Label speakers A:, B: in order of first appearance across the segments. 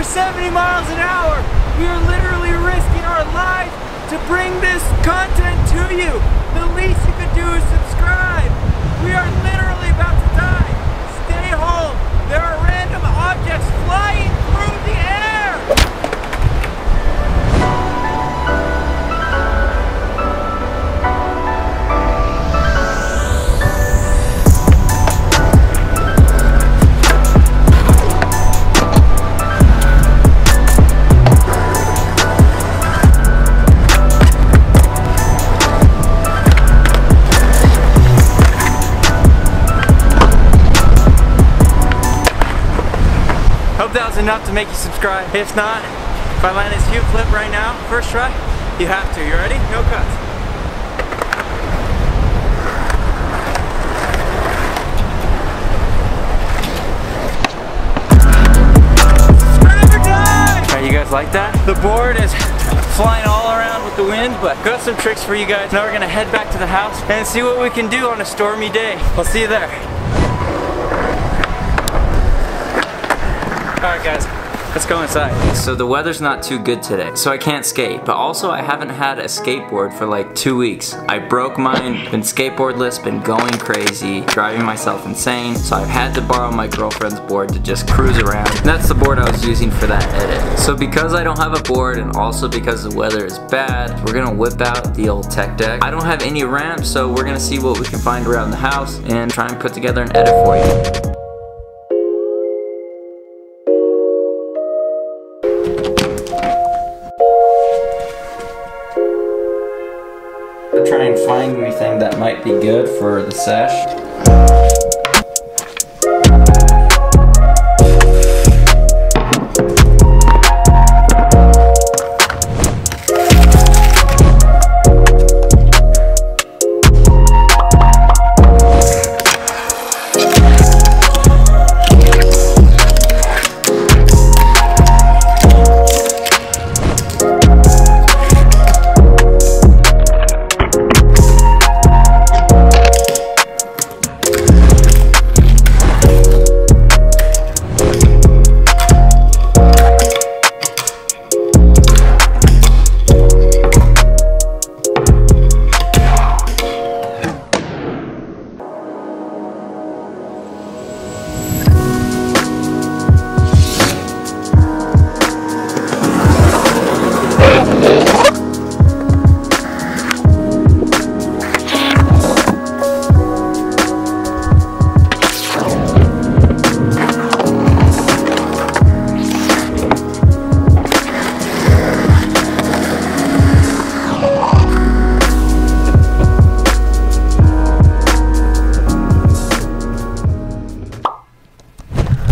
A: over 70 miles an hour. We are literally risking our lives to bring this content to you. The least you could do is subscribe. We are literally about to die. Stay home. There are random objects flying through the air. That was enough to make you subscribe. If not, if I land this huge flip right now, first try, you have to. You ready? No cuts. Subscribe or die! Alright, you guys like that? The board is flying all around with the wind, but got some tricks for you guys. Now we're gonna head back to the house and see what we can do on a stormy day. I'll see you there. Alright guys, let's go inside. So the weather's not too good today, so I can't skate. But also I haven't had a skateboard for like 2 weeks. I broke mine, been skateboardless, been going crazy, driving myself insane. So I've had to borrow my girlfriend's board to just cruise around. And that's the board I was using for that edit. So because I don't have a board and also because the weather is bad, we're gonna whip out the old tech deck. I don't have any ramps, so we're gonna see what we can find around the house and try and put together an edit for you. Try and find anything that might be good for the sesh.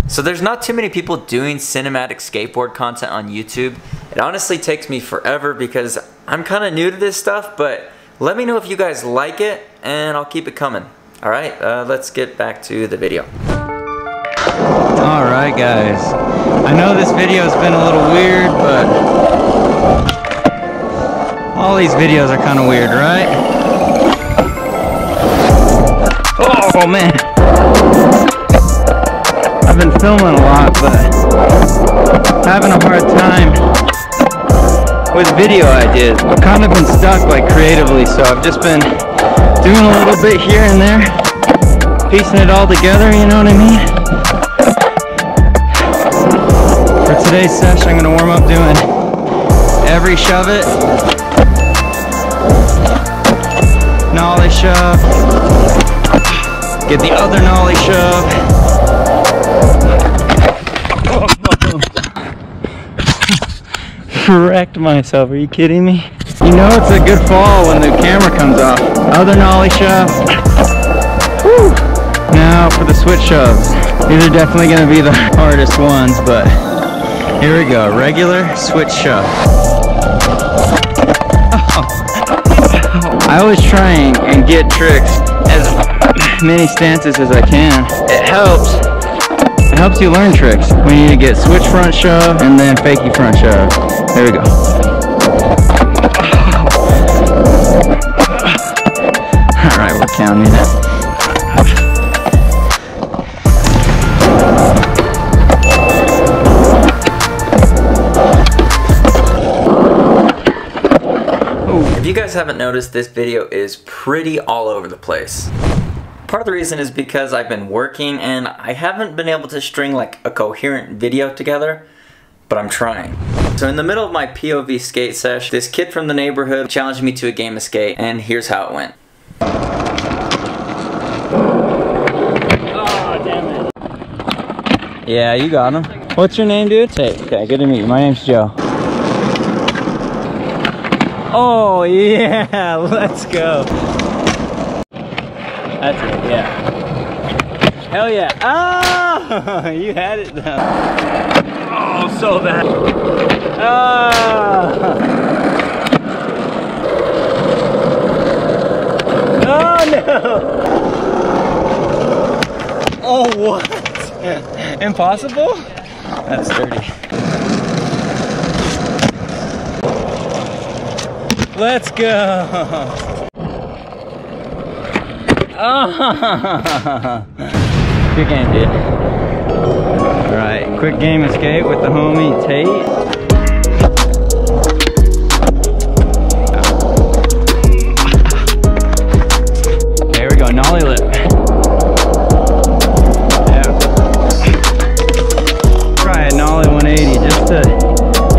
A: So there's not too many people doing cinematic skateboard content on YouTube. It honestly takes me forever because I'm kind of new to this stuff, but let me know if you guys like it and I'll keep it coming. Alright, let's get back to the video. Alright guys, I know this video has been a little weird, but all these videos are kind of weird, right? Oh man! I've been filming a lot, but having a hard time with video ideas. I've kind of been stuck like creatively, so I've just been doing a little bit here and there, piecing it all together, you know what I mean? For today's session, I'm going to warm up doing every shove it, nollie shove, get the other nollie shove. Wrecked myself, are you kidding me? You know it's a good fall when the camera comes off. Other nollie shove. Woo. Now for the switch shoves. These are definitely going to be the hardest ones, but here we go. Regular switch shove. I always try and get tricks as many stances as I can. It helps. It helps you learn tricks. We need to get switch front shove and then fakie front shove. There we go. Alright, we're counting it. you guys haven't noticed, this video is pretty all over the place. Part of the reason is because I've been working and I haven't been able to string like a coherent video together, but I'm trying. So in the middle of my POV skate sesh, this kid from the neighborhood challenged me to a game of skate, and here's how it went.
B: Oh, damn it.
C: Yeah, you got him. What's your name, dude? Hey, okay, good to meet you. My name's Joe. Oh, yeah, let's go. That's it, yeah. Hell yeah. Oh, you had it though. Oh, so bad. Oh. Oh, no. Oh, what? Impossible? That's dirty. Let's go. Oh. Good game, dude. Alright, quick game of skate with the homie Tate. There we go, nollie lip. Yeah. Try a nollie 180 just to,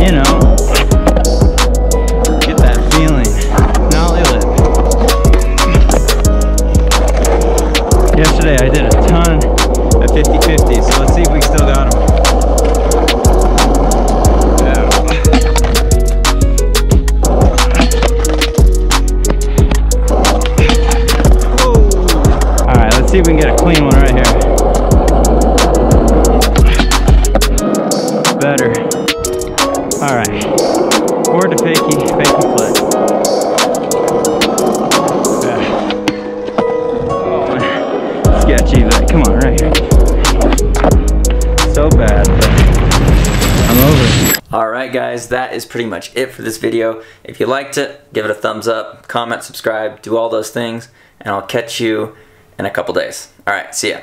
C: you know, get that feeling. Nollie lip. Yesterday I did a ton of 50-50, so let's see if we still got them. Yeah. Alright, let's see if we can get a clean one right here. Better. Alright. Forward to fakie flip. Sketchy, but come on, right here. So bad, but I'm over it.
A: Alright guys, that is pretty much it for this video. If you liked it, give it a thumbs up, comment, subscribe, do all those things, and I'll catch you in a couple days. Alright, see ya.